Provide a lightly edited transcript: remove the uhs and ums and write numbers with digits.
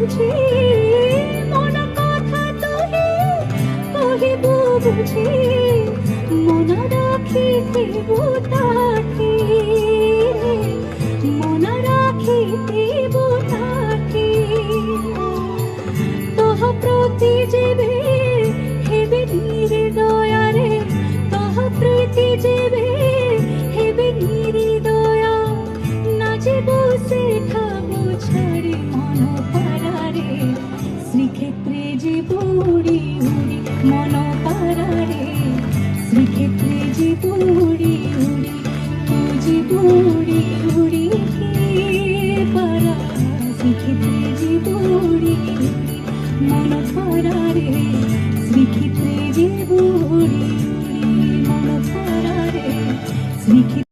বুঝি মন কথা তোহে কহিব বুঝি মন রাখিব তাকে মন রাখিব তাকে তহ প্রতি যেবে হেবে নির্দয়ারে তহ প্রীতি যেবে হেবে নির্দয়া না জীব সেঠাবো ছাড়ি মন পারারে শ্রীক্ষেত্রে জীব উড়ি উড়ি মন পারারে শ্রীক্ষেত্রে জীব উড়ি উড়ি তু জীব উড়ি উড়ি পারা শ্রীক্ষেত্রে জীব উড়ি উড়ি মন পারারে শ্রীক্ষেত্রে জীব উড়ি উড়ি মন পারারে শ্রীক্ষেত্রে